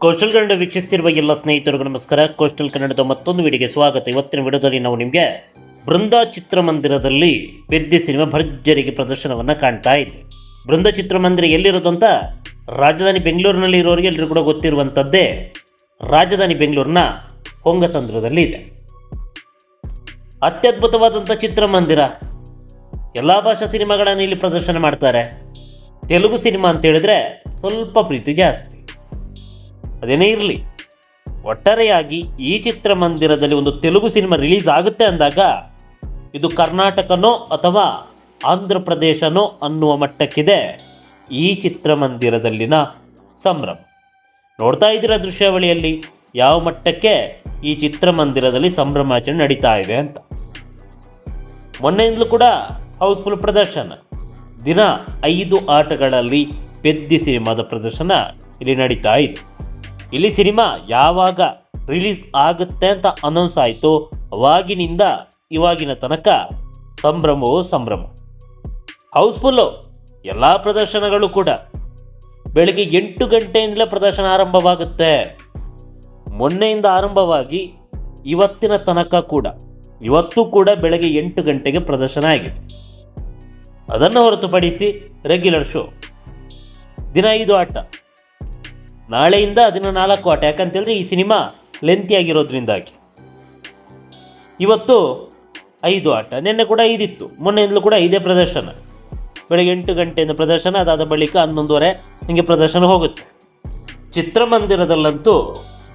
Coastal Kannada ವೀಕ್ಷಿಸ್ತಿರುವ ಎಲ್ಲ ಸ್ನೇಹಿತರಿಗೂ ನಮಸ್ಕಾರ. ಕೋಸ್ಟಲ್ ಕನ್ನಡದ ಮತ್ತೊಂದು ವಿಡಿಯೋಗೆ ಸ್ವಾಗತ. ಇವತ್ತಿನ ವಿಡಿಯೋದಲ್ಲಿ ನಾವು ನಿಮಗೆ ಬೃಂದ ಚಿತ್ರಮಂದಿರದಲ್ಲಿ ಪೆದ್ದಿ ಸಿನಿಮಾ ಭರ್ಜರಿಗೆ ಪ್ರದರ್ಶನವನ್ನು ಕಾಣ್ತಾ ಇದೆ. ಬೃಂದ ಚಿತ್ರಮಂದಿರ ಎಲ್ಲಿರೋದು ಅಂತ ರಾಜಧಾನಿ ಬೆಂಗಳೂರಿನಲ್ಲಿ ಇರೋರಿಗೆ ಎಲ್ಲರೂ ಕೂಡ ಗೊತ್ತಿರುವಂಥದ್ದೇ. ರಾಜಧಾನಿ ಬೆಂಗಳೂರಿನ ಹೊಂಗಸಂದ್ರದಲ್ಲಿ ಇದೆ. ಅತ್ಯದ್ಭುತವಾದಂಥ ಚಿತ್ರಮಂದಿರ. ಎಲ್ಲ ಭಾಷಾ ಸಿನಿಮಾಗಳನ್ನು ಇಲ್ಲಿ ಪ್ರದರ್ಶನ ಮಾಡ್ತಾರೆ. ತೆಲುಗು ಸಿನಿಮಾ ಅಂತ ಹೇಳಿದ್ರೆ ಸ್ವಲ್ಪ ಪ್ರೀತಿ ಜಾಸ್ತಿ. ಅದೇನೇ ಇರಲಿ, ಒಟ್ಟಾರೆಯಾಗಿ ಈ ಚಿತ್ರಮಂದಿರದಲ್ಲಿ ಒಂದು ತೆಲುಗು ಸಿನಿಮಾ ರಿಲೀಸ್ ಆಗುತ್ತೆ ಅಂದಾಗ ಇದು ಕರ್ನಾಟಕನೋ ಅಥವಾ ಆಂಧ್ರ ಪ್ರದೇಶನೋ ಅನ್ನುವ ಮಟ್ಟಕ್ಕಿದೆ ಈ ಚಿತ್ರಮಂದಿರದಲ್ಲಿನ ಸಂಭ್ರಮ. ನೋಡ್ತಾ ಇದ್ದೀರಾ ದೃಶ್ಯಾವಳಿಯಲ್ಲಿ ಯಾವ ಮಟ್ಟಕ್ಕೆ ಈ ಚಿತ್ರಮಂದಿರದಲ್ಲಿ ಸಂಭ್ರಮಾಚರಣೆ ನಡೀತಾ ಇದೆ ಅಂತ. ಮೊನ್ನೆಯಿಂದಲೂ ಕೂಡ ಹೌಸ್ಫುಲ್ ಪ್ರದರ್ಶನ. ದಿನ 5 ಆಟಗಳಲ್ಲಿ ಪೆದ್ದಿ ಸಿನಿಮಾದ ಪ್ರದರ್ಶನ ಇಲ್ಲಿ ನಡೀತಾ ಇದೆ. ಇಲ್ಲಿ ಸಿನಿಮಾ ಯಾವಾಗ ರಿಲೀಸ್ ಆಗುತ್ತೆ ಅಂತ ಅನೌನ್ಸ್ ಆಯಿತು, ಅವಾಗಿನಿಂದ ಇವಾಗಿನ ತನಕ ಸಂಭ್ರಮವೋ ಸಂಭ್ರಮ. ಹೌಸ್ಫುಲ್ಲು ಎಲ್ಲ ಪ್ರದರ್ಶನಗಳು ಕೂಡ. ಬೆಳಗ್ಗೆ 8 ಗಂಟೆಯಿಂದಲೇ ಪ್ರದರ್ಶನ ಆರಂಭವಾಗುತ್ತೆ. ಮೊನ್ನೆಯಿಂದ ಆರಂಭವಾಗಿ ಇವತ್ತಿನ ತನಕ ಕೂಡ, ಇವತ್ತು ಕೂಡ ಬೆಳಗ್ಗೆ 8 ಗಂಟೆಗೆ ಪ್ರದರ್ಶನ ಆಗಿದೆ. ಅದನ್ನು ಹೊರತುಪಡಿಸಿ ರೆಗ್ಯುಲರ್ ಶೋ ದಿನ 5 ಆಟ, ನಾಳೆಯಿಂದ ದಿನ 4 ಆಟ. ಯಾಕಂತೇಳಿದ್ರೆ ಈ ಸಿನಿಮಾ ಲೆಂತಿ ಆಗಿರೋದ್ರಿಂದಾಗಿ ಇವತ್ತು 5 ಆಟ. ನಿನ್ನೆ ಕೂಡ 5 ಇತ್ತು, ಮೊನ್ನೆಯಿಂದಲೂ ಕೂಡ 5 ಪ್ರದರ್ಶನ. ಬೆಳಗ್ಗೆ 8 ಗಂಟೆಯಿಂದ ಪ್ರದರ್ಶನ, ಅದಾದ ಬಳಿಕ 11:30 ಹಿಂಗೆ ಪ್ರದರ್ಶನ ಹೋಗುತ್ತೆ. ಚಿತ್ರಮಂದಿರದಲ್ಲಂತೂ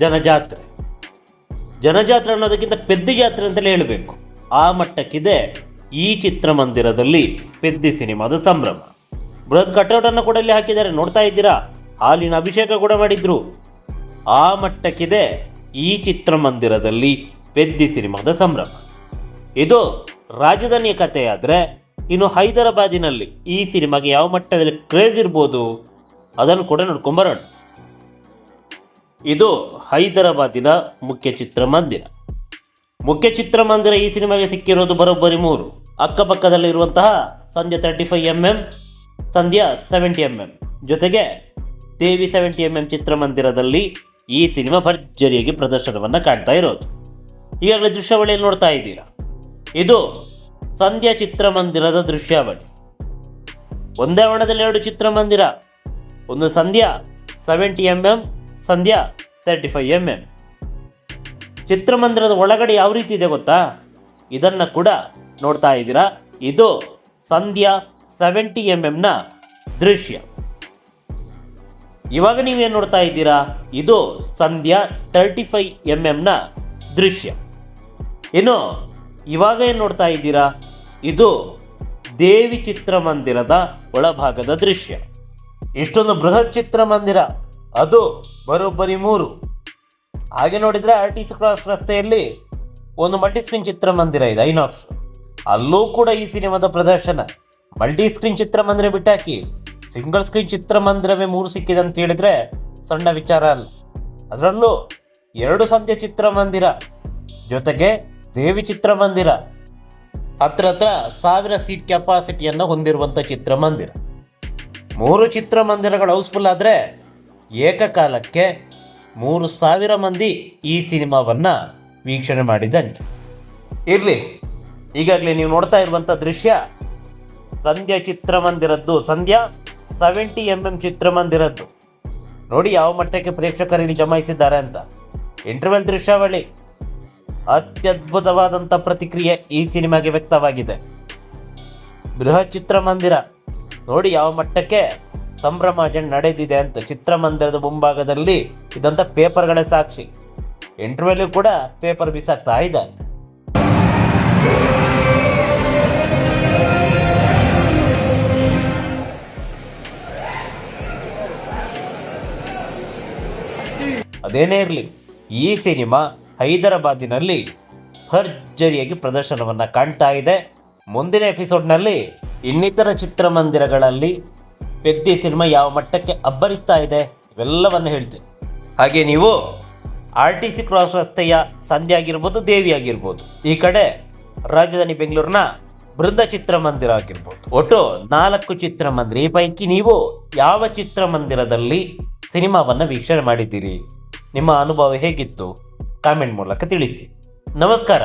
ಜನಜಾತ್ರೆ. ಜನಜಾತ್ರೆ ಅನ್ನೋದಕ್ಕಿಂತ ಪೆದ್ದಿ ಜಾತ್ರೆ ಅಂತಲೇ ಹೇಳಬೇಕು. ಆ ಮಟ್ಟಕ್ಕಿದೆ ಈ ಚಿತ್ರಮಂದಿರದಲ್ಲಿ ಪೆದ್ದಿ ಸಿನಿಮಾದ ಸಂಭ್ರಮ. ಬೃಹತ್ ಕಟೌಟನ್ನು ಕೂಡ ಇಲ್ಲಿ ಹಾಕಿದ್ದಾರೆ, ನೋಡ್ತಾ ಇದ್ದೀರಾ. ಹಾಲಿನ ಅಭಿಷೇಕ ಕೂಡ ಮಾಡಿದ್ರು. ಆ ಮಟ್ಟಕ್ಕಿದೆ ಈ ಚಿತ್ರಮಂದಿರದಲ್ಲಿ ಪೆದ್ದಿ ಸಿನಿಮಾದ ಸಂಭ್ರಮ. ಇದು ರಾಜಧಾನಿಯ ಕಥೆಯಾದರೆ, ಇನ್ನು ಹೈದರಾಬಾದಿನಲ್ಲಿ ಈ ಸಿನಿಮಾಗೆ ಯಾವ ಮಟ್ಟದಲ್ಲಿ ಕ್ರೇಜ್ ಇರ್ಬೋದು ಅದನ್ನು ಕೂಡ ನೋಡ್ಕೊಂಬರೋಣ. ಇದು ಹೈದರಾಬಾದಿನ ಮುಖ್ಯ ಚಿತ್ರಮಂದಿರ. ಮುಖ್ಯ ಚಿತ್ರಮಂದಿರ ಈ ಸಿನಿಮಾಗೆ ಸಿಕ್ಕಿರೋದು ಬರೋಬ್ಬರಿ 3. ಅಕ್ಕಪಕ್ಕದಲ್ಲಿರುವಂತಹ ಸಂಧ್ಯಾ 35mm, ಸಂಧ್ಯಾ 70mm, ಜೊತೆಗೆ ದೇವಿ 70mm ಚಿತ್ರಮಂದಿರದಲ್ಲಿ ಈ ಸಿನಿಮಾ ಭರ್ಜರಿಯಾಗಿ ಪ್ರದರ್ಶನವನ್ನು ಕಾಣ್ತಾ ಇರೋದು. ಈಗಾಗಲೇ ದೃಶ್ಯಾವಳಿಯಲ್ಲಿ ನೋಡ್ತಾ ಇದ್ದೀರಾ. ಇದು ಸಂಧ್ಯಾ ಚಿತ್ರಮಂದಿರದ ದೃಶ್ಯಾವಳಿ. ಒಂದೇ ಬಣ್ಣದಲ್ಲಿ 2 ಚಿತ್ರಮಂದಿರ. ಒಂದು ಸಂಧ್ಯಾ 70mm, ಸಂಧ್ಯಾ 35mm. ಚಿತ್ರಮಂದಿರದ ಒಳಗಡೆ ಯಾವ ರೀತಿ ಇದೆ ಗೊತ್ತಾ? ಇದನ್ನು ಕೂಡ ನೋಡ್ತಾ ಇದ್ದೀರಾ. ಇದು ಸಂಧ್ಯಾ 70mmನ ದೃಶ್ಯ. ಇವಾಗ ನೀವೇನು ನೋಡ್ತಾ ಇದ್ದೀರಾ? ಇದು ಸಂಧ್ಯಾ 35mmನ ದೃಶ್ಯ. ಇನ್ನು ಇವಾಗ ಏನು ನೋಡ್ತಾ ಇದ್ದೀರಾ? ಇದು ದೇವಿ ಚಿತ್ರಮಂದಿರದ ಒಳಭಾಗದ ದೃಶ್ಯ. ಇಷ್ಟೊಂದು ಬೃಹತ್ ಚಿತ್ರಮಂದಿರ, ಅದು ಬರೋಬ್ಬರಿ 3. ಹಾಗೆ ನೋಡಿದರೆ RTC ಕ್ರಾಸ್ ರಸ್ತೆಯಲ್ಲಿ ಒಂದು ಮಲ್ಟಿಸ್ಕ್ರೀನ್ ಚಿತ್ರಮಂದಿರ ಇದೆ, ಐನಾಕ್ಸ್. ಅಲ್ಲೂ ಕೂಡ ಈ ಸಿನಿಮಾದ ಪ್ರದರ್ಶನ. ಮಲ್ಟಿಸ್ಕ್ರೀನ್ ಚಿತ್ರಮಂದಿರ ಬಿಟ್ಟಾಕಿ ಸಿಂಗಲ್ ಸ್ಕ್ರೀನ್ ಚಿತ್ರಮಂದಿರವೇ 3 ಸಿಕ್ಕಿದೆ ಅಂತ ಹೇಳಿದರೆ ಸಣ್ಣ ವಿಚಾರ ಅಲ್ಲ. ಅದರಲ್ಲೂ 2 ಸಂಧ್ಯಾ ಚಿತ್ರಮಂದಿರ ಜೊತೆಗೆ ದೇವಿ ಚಿತ್ರಮಂದಿರ. ಹತ್ರ 1000 ಸೀಟ್ ಕೆಪಾಸಿಟಿಯನ್ನು ಹೊಂದಿರುವಂಥ ಚಿತ್ರಮಂದಿರ. 3 ಚಿತ್ರಮಂದಿರಗಳು ಹೌಸ್ಫುಲ್ ಆದರೆ ಏಕಕಾಲಕ್ಕೆ 3000 ಮಂದಿ ಈ ಸಿನಿಮಾವನ್ನು ವೀಕ್ಷಣೆ ಮಾಡಿದಂತೆ. ಇರಲಿ, ಈಗಾಗಲೇ ನೀವು ನೋಡ್ತಾ ಇರುವಂಥ ದೃಶ್ಯ ಸಂಧ್ಯಾ ಚಿತ್ರಮಂದಿರದ್ದು, ಸಂಧ್ಯಾ 70mm ಚಿತ್ರಮಂದಿರದ್ದು. ನೋಡಿ ಯಾವ ಮಟ್ಟಕ್ಕೆ ಪ್ರೇಕ್ಷಕರಿಗೆ ಜಮಾಯಿಸಿದ್ದಾರೆ ಅಂತ. ಇಂಟರ್ವೆಲ್ ದೃಶ್ಯಾವಳಿ. ಅತ್ಯದ್ಭುತವಾದಂಥ ಪ್ರತಿಕ್ರಿಯೆ ಈ ಸಿನಿಮಾಗೆ ವ್ಯಕ್ತವಾಗಿದೆ. ಬೃಹತ್ ಚಿತ್ರಮಂದಿರ ನೋಡಿ ಯಾವ ಮಟ್ಟಕ್ಕೆ ಸಂಭ್ರಮಾಚರಣೆ ನಡೆದಿದೆ ಅಂತ. ಚಿತ್ರಮಂದಿರದ ಮುಂಭಾಗದಲ್ಲಿ ಇದಂಥ ಪೇಪರ್ಗಳೇ ಸಾಕ್ಷಿ. ಇಂಟರ್ವ್ಯೂ ಕೂಡ ಪೇಪರ್ ಬಿಸಾಕ್ತಾ ಇದ್ದಾರೆ. ಅದೇನೇ ಇರಲಿ, ಈ ಸಿನಿಮಾ ಹೈದರಾಬಾದಿನಲ್ಲಿ ಭರ್ಜರಿಯಾಗಿ ಪ್ರದರ್ಶನವನ್ನು ಕಾಣ್ತಾ ಇದೆ. ಮುಂದಿನ ಎಪಿಸೋಡ್ನಲ್ಲಿ ಇನ್ನಿತರ ಚಿತ್ರಮಂದಿರಗಳಲ್ಲಿ ಪೆದ್ದಿ ಸಿನಿಮಾ ಯಾವ ಮಟ್ಟಕ್ಕೆ ಅಬ್ಬರಿಸ್ತಾ ಇದೆ ಇವೆಲ್ಲವನ್ನು ಹೇಳ್ತೀನಿ. ಹಾಗೆ ನೀವು RTC ಕ್ರಾಸ್ ರಸ್ತೆಯ ಸಂಧ್ಯಾ ಆಗಿರ್ಬೋದು, ದೇವಿ ಆಗಿರ್ಬೋದು, ಈ ಕಡೆ ರಾಜಧಾನಿ ಬೆಂಗಳೂರಿನ ಬೃಂದ ಚಿತ್ರಮಂದಿರ ಆಗಿರ್ಬೋದು, ಒಟ್ಟು 4 ಚಿತ್ರಮಂದಿರ. ಈ ಪೈಕಿ ನೀವು ಯಾವ ಚಿತ್ರಮಂದಿರದಲ್ಲಿ ಸಿನಿಮಾವನ್ನು ವೀಕ್ಷಣೆ ಮಾಡಿದ್ದೀರಿ? ನಿಮ್ಮ ಅನುಭವ ಹೇಗಿತ್ತು ಕಾಮೆಂಟ್ ಮೂಲಕ ತಿಳಿಸಿ. ನಮಸ್ಕಾರ.